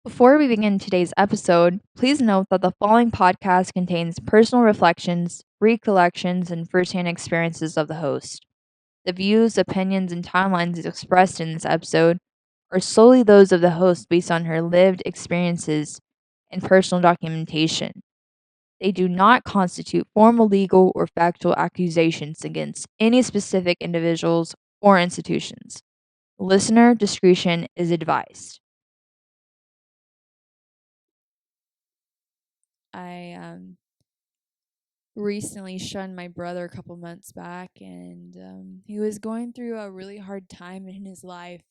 Before we begin today's episode, please note that the following podcast contains personal reflections, recollections, and firsthand experiences of the host. The views, opinions, and timelines expressed in this episode are solely those of the host based on her lived experiences and personal documentation. They do not constitute formal legal or factual accusations against any specific individuals or institutions. Listener discretion is advised. I recently shunned my brother a couple months back, and he was going through a really hard time in his life.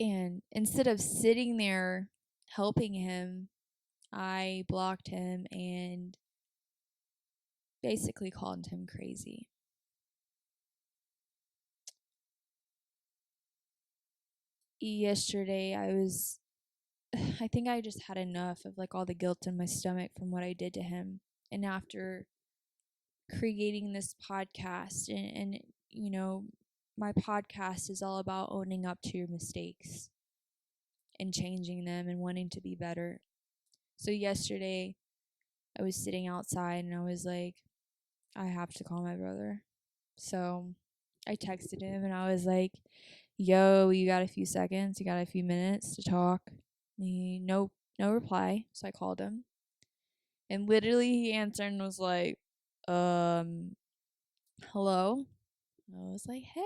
And instead of sitting there helping him, I blocked him and basically called him crazy. Yesterday, I think I just had enough of like all the guilt in my stomach from what I did to him. And after creating this podcast, and you know, my podcast is all about owning up to your mistakes and changing them and wanting to be better. So yesterday, I was sitting outside and I was like, I have to call my brother. So I texted him and I was like, yo, you got a few seconds? You got a few minutes to talk? Nope, no reply. So I called him. And literally he answered and was like, hello? I was like, hey.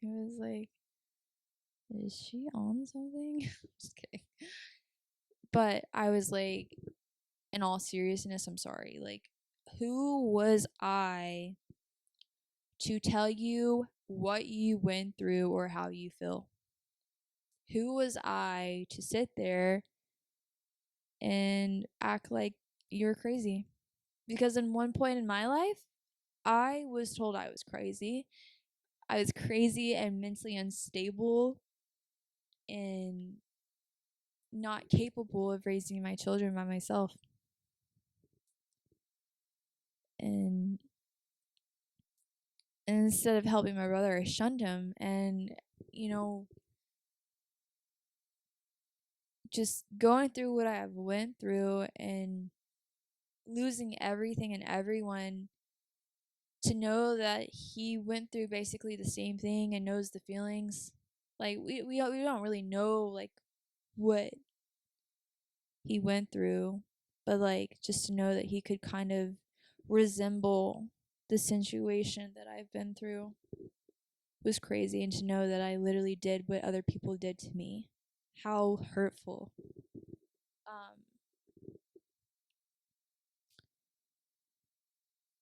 He was like, is she on something? Just kidding. But I was like, in all seriousness, I'm sorry. Like, who was I to tell you what you went through or how you feel? Who was I to sit there and act like you're crazy? Because in one point in my life, I was told I was crazy. I was crazy and mentally unstable and not capable of raising my children by myself. And instead of helping my brother, I shunned him. And, just going through what I went through and losing everything and everyone, to know that he went through basically the same thing and knows the feelings. Like we don't really know like what he went through, but like just to know that he could kind of resemble the situation that I've been through was crazy. And to know that I literally did what other people did to me, how hurtful.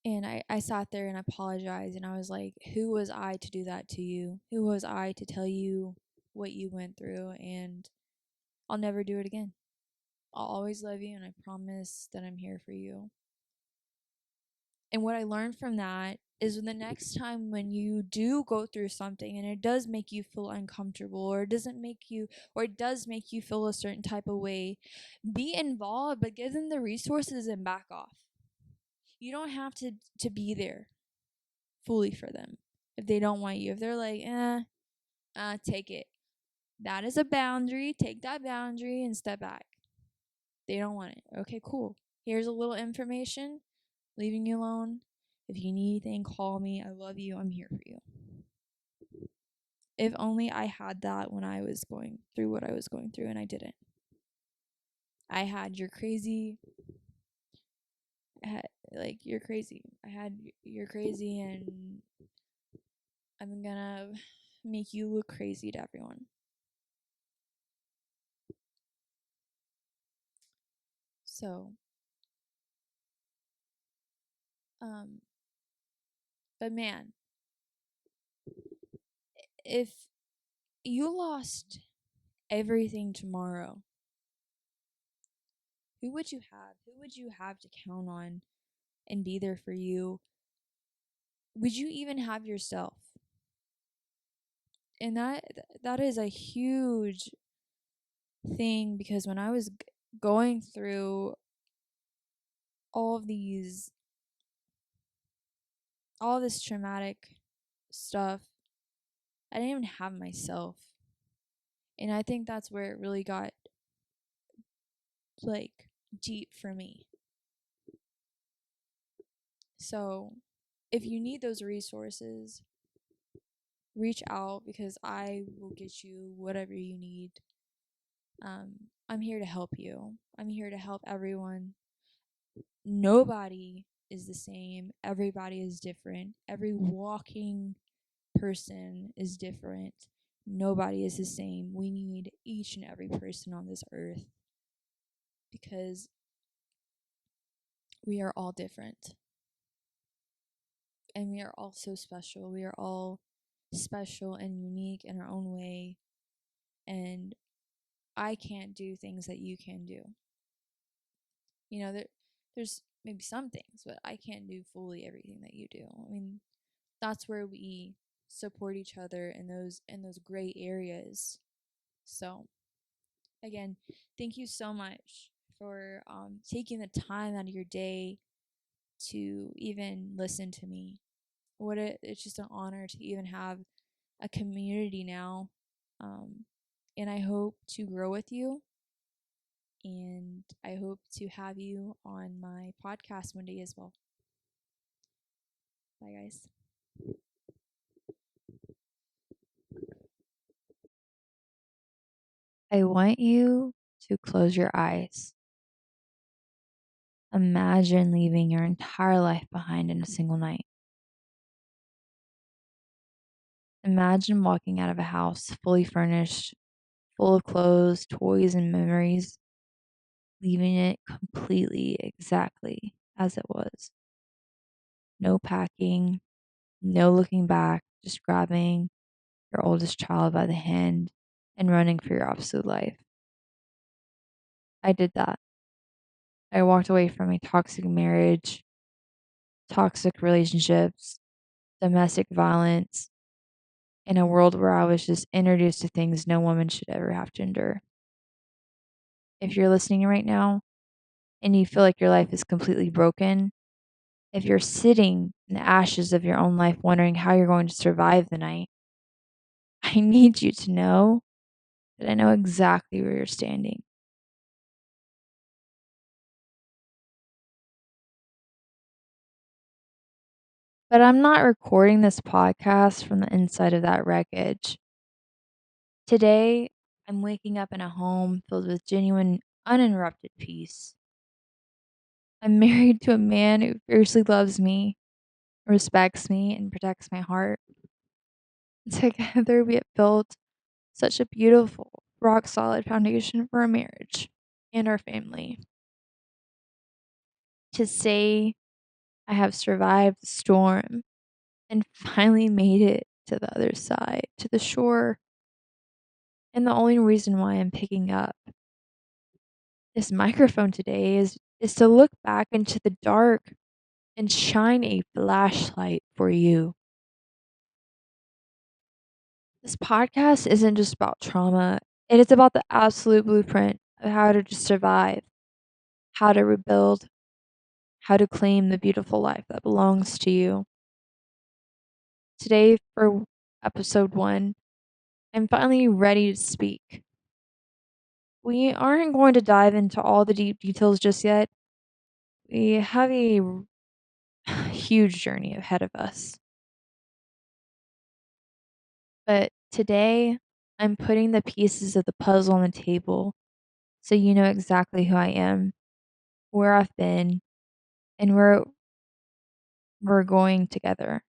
And I sat there and apologized, and I was like, who was I to do that to you? Who was I to tell you what you went through? And I'll never do it again. I'll always love you, and I promise that I'm here for you. And what I learned from that is the next time when you do go through something and it does make you feel uncomfortable, or it doesn't make you, or it does make you feel a certain type of way, be involved, but give them the resources and back off. You don't have to be there fully for them if they don't want you. If they're like, take it. That is a boundary. Take that boundary and step back. They don't want it. Okay, cool. Here's a little information. Leaving you alone. If you need anything, call me. I love you. I'm here for you. If only I had that when I was going through what I was going through, and I didn't. I had you're crazy. You're crazy. I had you're crazy, and I'm gonna make you look crazy to everyone. So, but man, if you lost everything tomorrow, who would you have? Who would you have to count on and be there for you? Would you even have yourself? And that is a huge thing, because when I was going through all of these all this traumatic stuff, I didn't even have myself. And I think that's where it really got like deep for me. So if you need those resources, reach out because I will get you whatever you need. I'm here to help you. I'm here to help everyone. Nobody is the same. Everybody is different. Every walking person is different. Nobody is the same. We need each and every person on this earth because we are all different. And we are all so special. We are all special and unique in our own way. And I can't do things that you can do. You know, there's maybe some things, but I can't do fully everything that you do. I mean, that's where we support each other in those gray areas. So, again, thank you so much for taking the time out of your day to even listen to me. It's just an honor to even have a community now. Um, and I hope to grow with you. And I hope to have you on my podcast one day as well. Bye, guys. I want you to close your eyes. Imagine leaving your entire life behind in a single night. Imagine walking out of a house fully furnished, full of clothes, toys, and memories, leaving it completely exactly as it was. No packing, no looking back, just grabbing your oldest child by the hand and running for your absolute life. I did that. I walked away from a toxic marriage, toxic relationships, domestic violence, in a world where I was just introduced to things no woman should ever have to endure. If you're listening right now and you feel like your life is completely broken, if you're sitting in the ashes of your own life wondering how you're going to survive the night, I need you to know that I know exactly where you're standing. But I'm not recording this podcast from the inside of that wreckage. Today, I'm waking up in a home filled with genuine, uninterrupted peace. I'm married to a man who fiercely loves me, respects me, and protects my heart. Together, we have built such a beautiful, rock solid foundation for our marriage and our family. To say I have survived the storm and finally made it to the other side, to the shore. And the only reason why I'm picking up this microphone today is to look back into the dark and shine a flashlight for you. This podcast isn't just about trauma, it is about the absolute blueprint of how to just survive, how to rebuild, how to claim the beautiful life that belongs to you. Today, for episode 1, I'm finally ready to speak. We aren't going to dive into all the deep details just yet. We have a huge journey ahead of us. But today, I'm putting the pieces of the puzzle on the table so you know exactly who I am, where I've been, and where we're going together.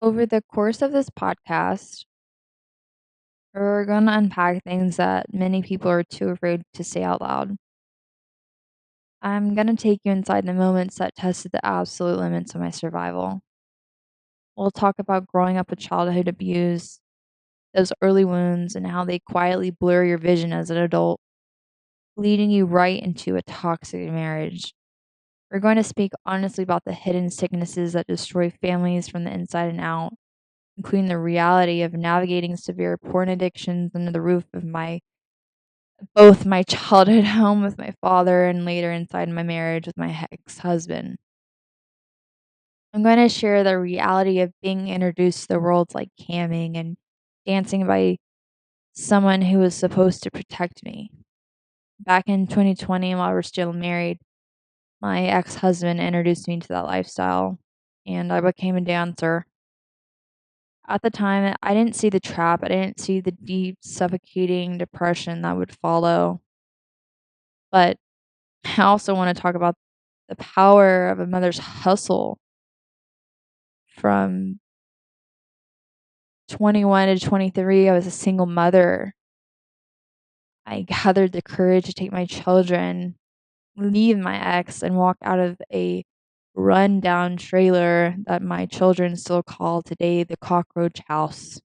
Over the course of this podcast, we're going to unpack things that many people are too afraid to say out loud. I'm going to take you inside the moments that tested the absolute limits of my survival. We'll talk about growing up with childhood abuse, those early wounds, and how they quietly blur your vision as an adult, leading you right into a toxic marriage. We're going to speak honestly about the hidden sicknesses that destroy families from the inside and out, including the reality of navigating severe porn addictions under the roof of my both my childhood home with my father and later inside my marriage with my ex-husband. I'm going to share the reality of being introduced to the world like camming and dancing by someone who was supposed to protect me. Back in 2020, while we're still married, my ex-husband introduced me to that lifestyle, and I became a dancer. At the time, I didn't see the trap. I didn't see the deep, suffocating depression that would follow. But I also want to talk about the power of a mother's hustle. From 21 to 23, I was a single mother. I gathered the courage to take my children, leave my ex, and walk out of a run-down trailer that my children still call today the cockroach house.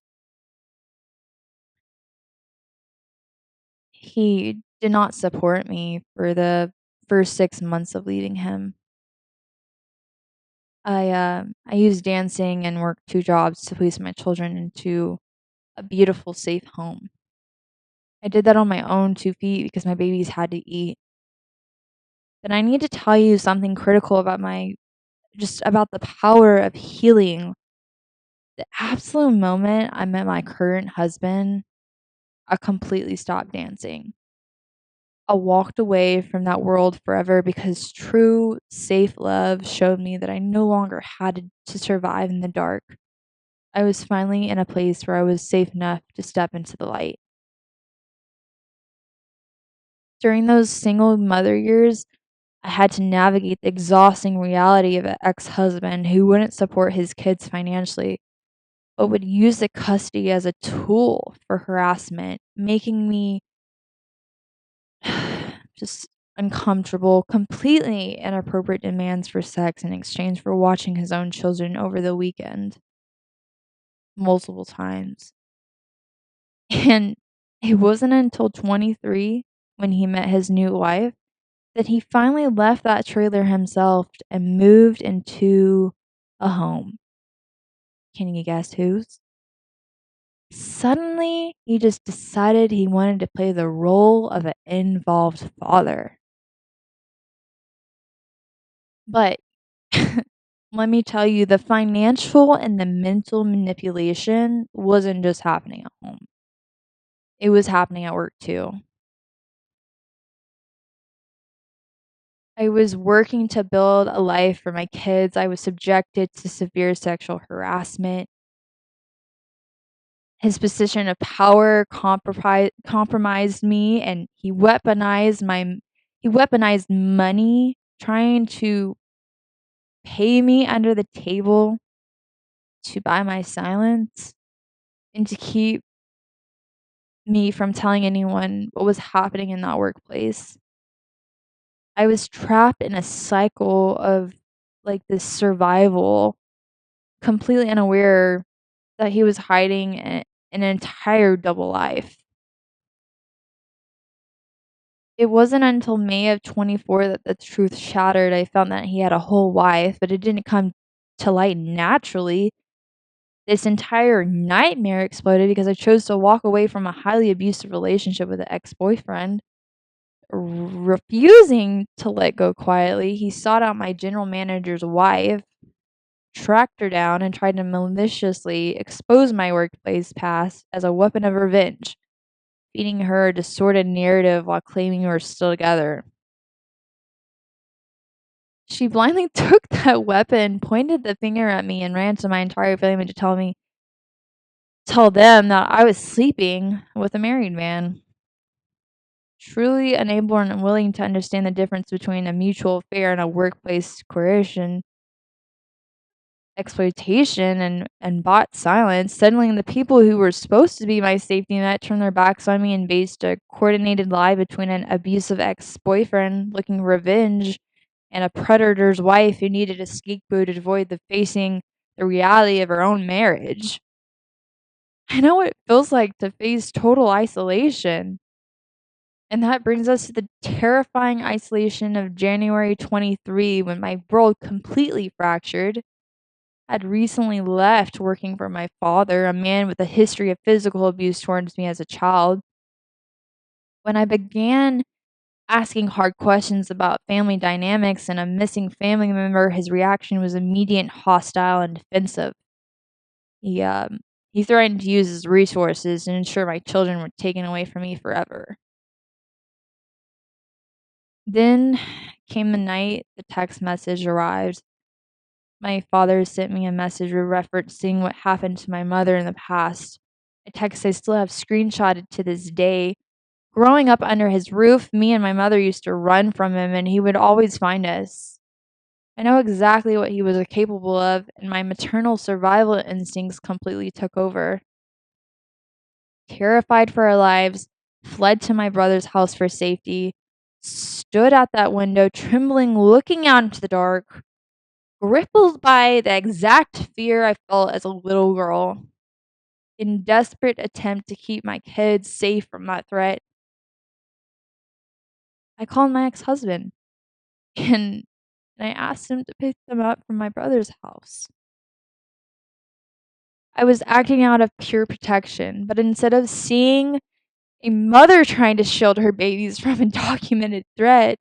He did not support me for the first 6 months of leaving him. I used dancing and worked 2 jobs to place my children into a beautiful, safe home. I did that on my own 2 feet because my babies had to eat. But I need to tell you something critical about just about the power of healing. The absolute moment I met my current husband, I completely stopped dancing. I walked away from that world forever because true, safe love showed me that I no longer had to survive in the dark. I was finally in a place where I was safe enough to step into the light. During those single mother years, I had to navigate the exhausting reality of an ex-husband who wouldn't support his kids financially, but would use the custody as a tool for harassment, making me just uncomfortable, completely inappropriate demands for sex in exchange for watching his own children over the weekend multiple times. And it wasn't until 23 when he met his new wife that he finally left that trailer himself and moved into a home. Can you guess whose? Suddenly, he just decided he wanted to play the role of an involved father. But let me tell you, the financial and the mental manipulation wasn't just happening at home. It was happening at work too. I was working to build a life for my kids. I was subjected to severe sexual harassment. His position of power compromised me, and he weaponized money, trying to pay me under the table to buy my silence and to keep me from telling anyone what was happening in that workplace. I was trapped in a cycle of, like, this survival, completely unaware that he was hiding an entire double life. It wasn't until May of 24 that the truth shattered. I found that he had a whole wife, but it didn't come to light naturally. This entire nightmare exploded because I chose to walk away from a highly abusive relationship with an ex-boyfriend. Refusing to let go quietly, he sought out my general manager's wife, tracked her down, and tried to maliciously expose my workplace past as a weapon of revenge, feeding her a distorted narrative while claiming we were still together. She blindly took that weapon, pointed the finger at me, and ran to my entire family to tell them that I was sleeping with a married man. Truly unable and unwilling to understand the difference between a mutual affair and a workplace coercion, exploitation, and bought silence, suddenly the people who were supposed to be my safety net turned their backs on me and based a coordinated lie between an abusive ex-boyfriend looking revenge and a predator's wife who needed a scapegoat to avoid facing the reality of her own marriage. I know what it feels like to face total isolation. And that brings us to the terrifying isolation of January 23 when my world completely fractured. I'd recently left working for my father, a man with a history of physical abuse towards me as a child. When I began asking hard questions about family dynamics and a missing family member, his reaction was immediate, hostile, and defensive. He, um, he threatened to use his resources and ensure my children were taken away from me forever. Then came the night the text message arrived. My father sent me a message referencing what happened to my mother in the past. A text I still have screenshotted to this day. Growing up under his roof, me and my mother used to run from him and he would always find us. I know exactly what he was capable of, and my maternal survival instincts completely took over. Terrified for our lives, fled to my brother's house for safety, stood at that window, trembling, looking out into the dark, crippled by the exact fear I felt as a little girl. In desperate attempt to keep my kids safe from that threat, I called my ex-husband and I asked him to pick them up from my brother's house. I was acting out of pure protection, but instead of seeing a mother trying to shield her babies from a documented threat,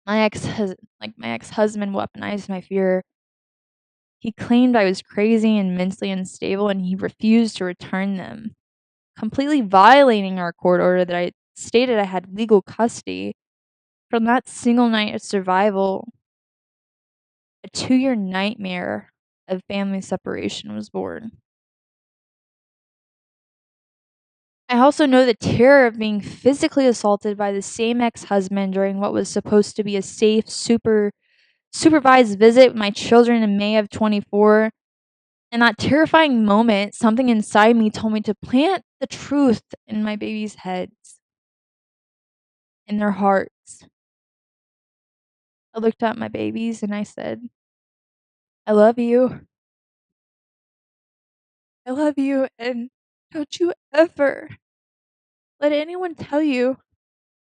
my ex-husband weaponized my fear. He claimed I was crazy and mentally unstable and he refused to return them, completely violating our court order that I stated I had legal custody. From that single night of survival, a 2-year nightmare of family separation was born. I also know the terror of being physically assaulted by the same ex-husband during what was supposed to be a safe, supervised visit with my children in May of 24. In that terrifying moment, something inside me told me to plant the truth in my babies' heads, in their hearts. I looked at my babies and I said, I love you. I love you, and don't you ever let anyone tell you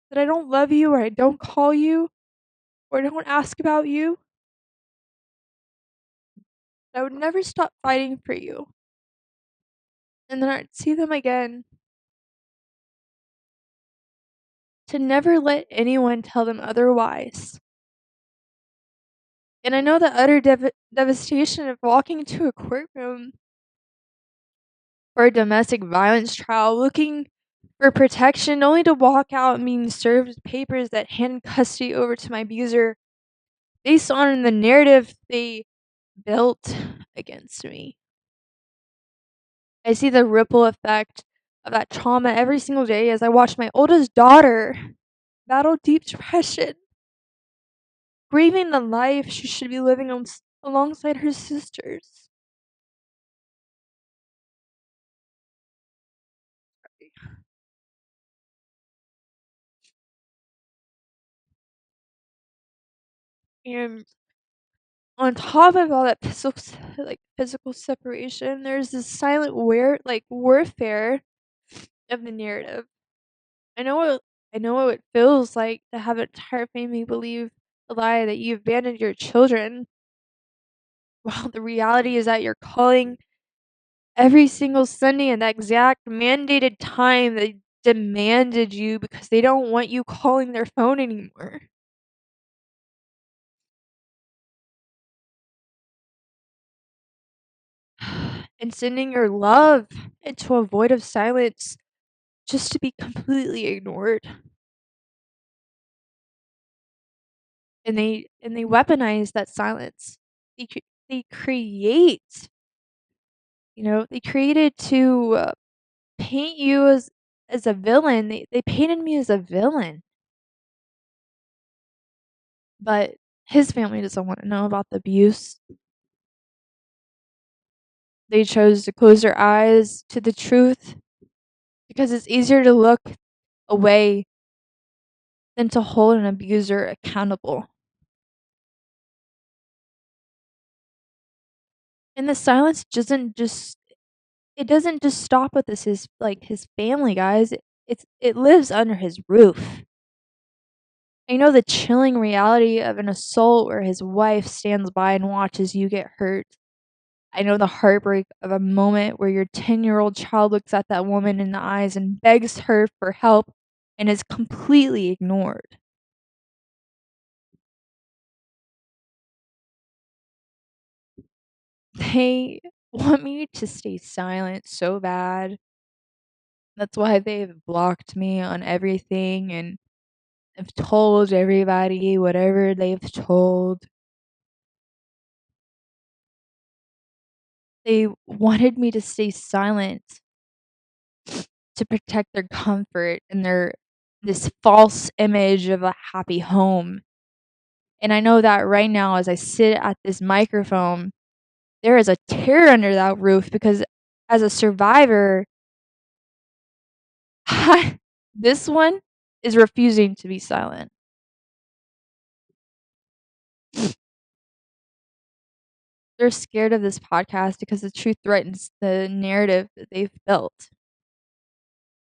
that I don't love you or I don't call you or don't ask about you. I would never stop fighting for you. And then I'd see them again. To never let anyone tell them otherwise. And I know the utter devastation of walking into a courtroom for a domestic violence trial, looking for protection, only to walk out and being served papers that hand custody over to my abuser based on the narrative they built against me. I see the ripple effect of that trauma every single day as I watch my oldest daughter battle deep depression, grieving the life she should be living alongside her sisters. And on top of all that physical separation, there's this silent warfare of the narrative. I know what I know what it feels like to have an entire family believe the lie that you abandoned your children. Well, the reality is that you're calling every single Sunday at that exact mandated time they demanded you because they don't want you calling their phone anymore. And sending your love into a void of silence just to be completely ignored. And they weaponize that silence. They create, they created to paint you as a villain. They painted me as a villain. But his family doesn't want to know about the abuse. They chose to close their eyes to the truth because it's easier to look away than to hold an abuser accountable. And the silence doesn't just stop with his family, guys. It lives under his roof. I know the chilling reality of an assault where his wife stands by and watches you get hurt. I know the heartbreak of a moment where your 10-year-old child looks at that woman in the eyes and begs her for help and is completely ignored. They want me to stay silent so bad. That's why they've blocked me on everything and have told everybody whatever they've told. They wanted me to stay silent to protect their comfort and their this false image of a happy home. And I know that right now as I sit at this microphone, there is a tear under that roof because as a survivor, this one is refusing to be silent. They're scared of this podcast because the truth threatens the narrative that they've built.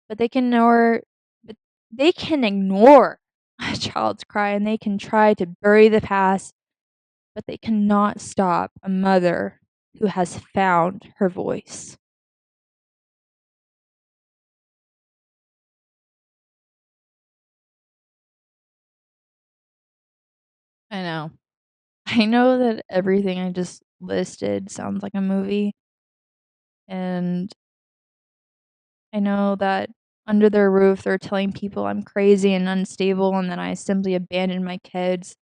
But but they can ignore a child's cry and they can try to bury the past, but they cannot stop a mother who has found her voice. I know. I know that everything I just listed sounds like a movie, and I know that under their roof they're telling people I'm crazy and unstable and that I simply abandoned my kids.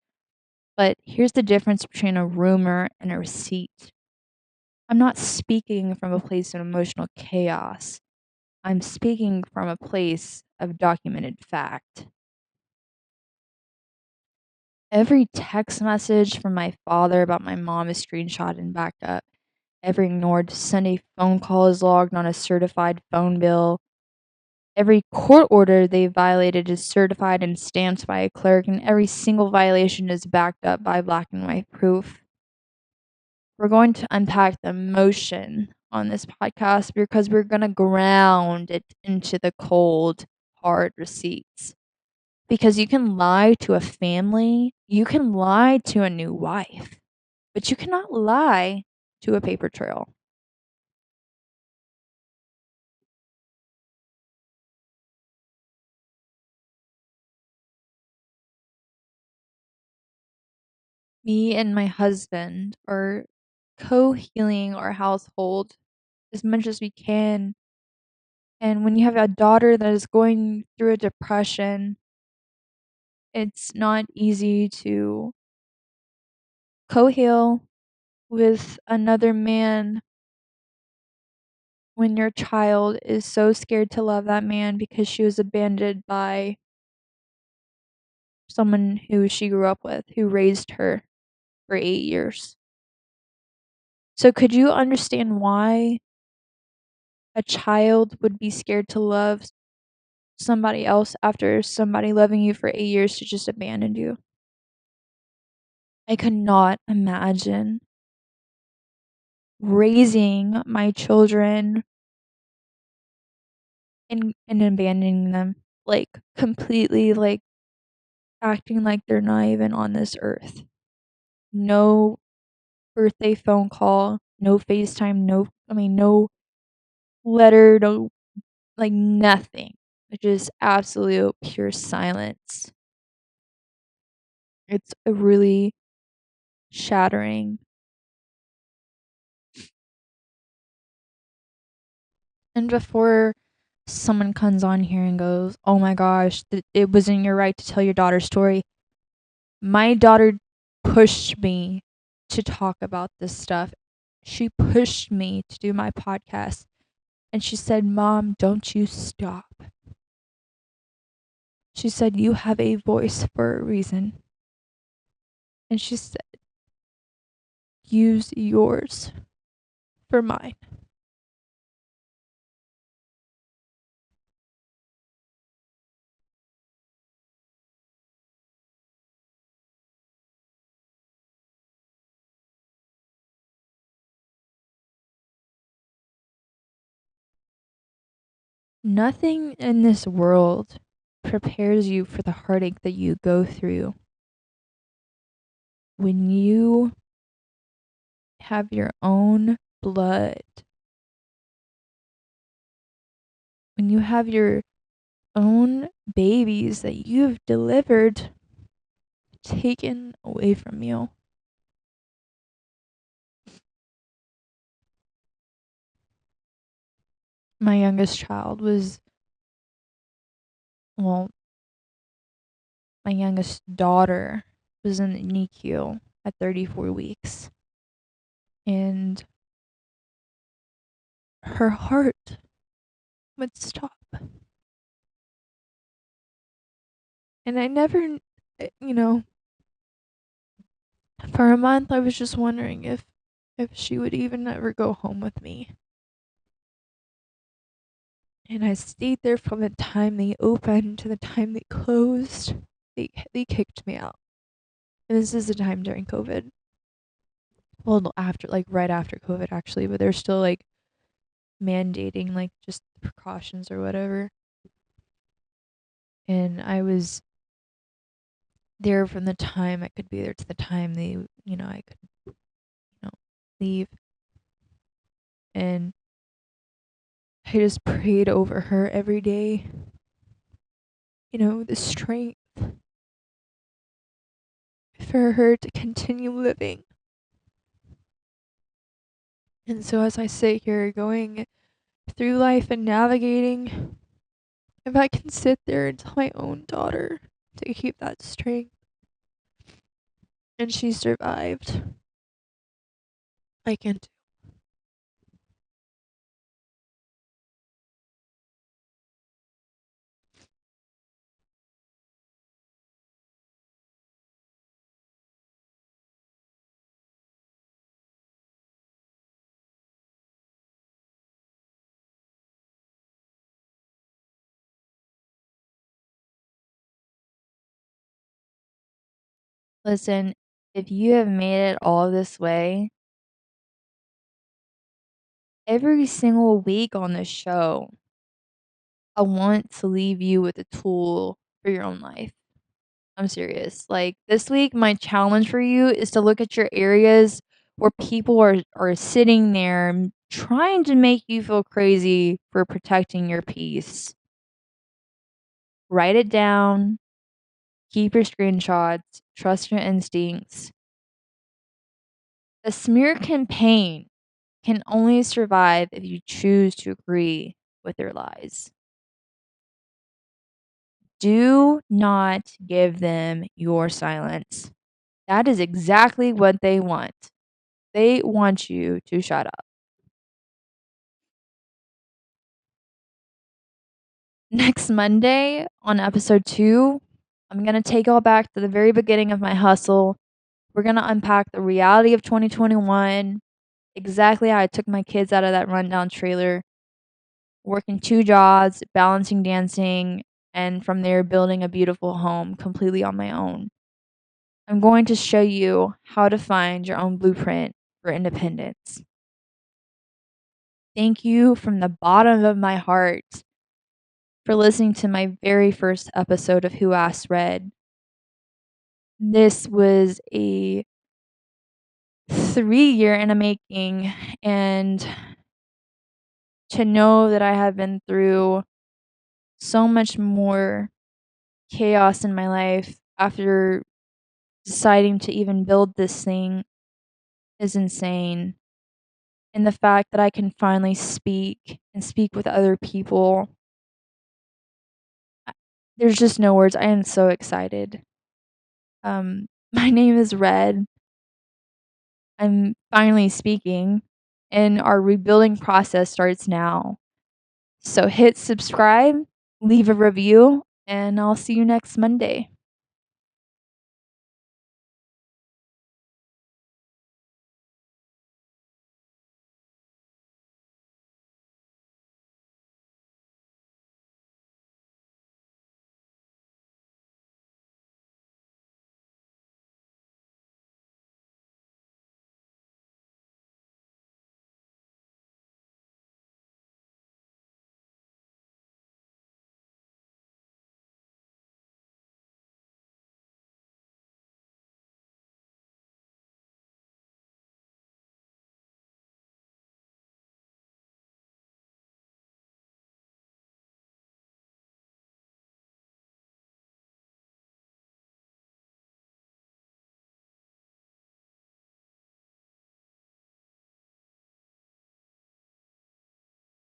But here's the difference between a rumor and a receipt. I'm not speaking from a place of emotional chaos. I'm speaking from a place of documented fact. Every text message from my father about my mom is screenshotted and backed up. Every ignored Sunday phone call is logged on a certified phone bill. Every court order they violated is certified and stamped by a clerk, and every single violation is backed up by black and white proof. We're going to unpack the emotion on this podcast because we're going to ground it into the cold, hard receipts. Because you can lie to a family, you can lie to a new wife, but you cannot lie to a paper trail. Me and my husband are co-healing our household as much as we can. And when you have a daughter that is going through a depression, it's not easy to co-heal with another man when your child is so scared to love that man because she was abandoned by someone who she grew up with, who raised her for 8 years. So could you understand why a child would be scared to love somebody else after somebody loving you for 8 years to just abandon you? I could not imagine raising my children and abandoning them, like, completely, like, acting like they're not even on this earth. No birthday phone call, no FaceTime, no letter, no, like, nothing. Just absolute pure silence. It's a really shattering. And before someone comes on here and goes, "Oh my gosh, it was in your right to tell your daughter's story." My daughter pushed me to talk about this stuff. She pushed me to do my podcast. And she said, "Mom, don't you stop." She said, "You have a voice for a reason." And she said, "Use yours for mine." Nothing in this world prepares you for the heartache that you go through when you have your own blood, when you have your own babies that you've delivered taken away from you. My youngest child was, well, my youngest daughter was in the NICU at 34 weeks. And her heart would stop. And I never, for a month I was just wondering if she would even ever go home with me. And I stayed there from the time they opened to the time they closed. They kicked me out. And this is the time during COVID. Well, after, like, right after COVID actually, but they're still like mandating like just precautions or whatever. And I was there from the time I could be there to the time they, I could, leave. And I just prayed over her every day. The strength for her to continue living. And so as I sit here going through life and navigating, if I can sit there and tell my own daughter to keep that strength and she survived, I can too. Listen, if you have made it all this way, every single week on this show, I want to leave you with a tool for your own life. I'm serious. Like, this week, my challenge for you is to look at your areas where people are sitting there trying to make you feel crazy for protecting your peace. Write it down. Keep your screenshots. Trust your instincts. The smear campaign can only survive if you choose to agree with their lies. Do not give them your silence. That is exactly what they want. They want you to shut up. Next Monday on episode 2, I'm going to take y'all back to the very beginning of my hustle. We're going to unpack the reality of 2021, exactly how I took my kids out of that rundown trailer, working 2 jobs, balancing dancing, and from there building a beautiful home completely on my own. I'm going to show you how to find your own blueprint for independence. Thank you from the bottom of my heart for listening to my very first episode of Who Asked Red. This was a 3-year in the making, and to know that I have been through so much more chaos in my life after deciding to even build this thing is insane. And the fact that I can finally speak and speak with other people, there's just no words. I am so excited. My name is Red. I'm finally speaking, and our rebuilding process starts now. So hit subscribe, leave a review, and I'll see you next Monday.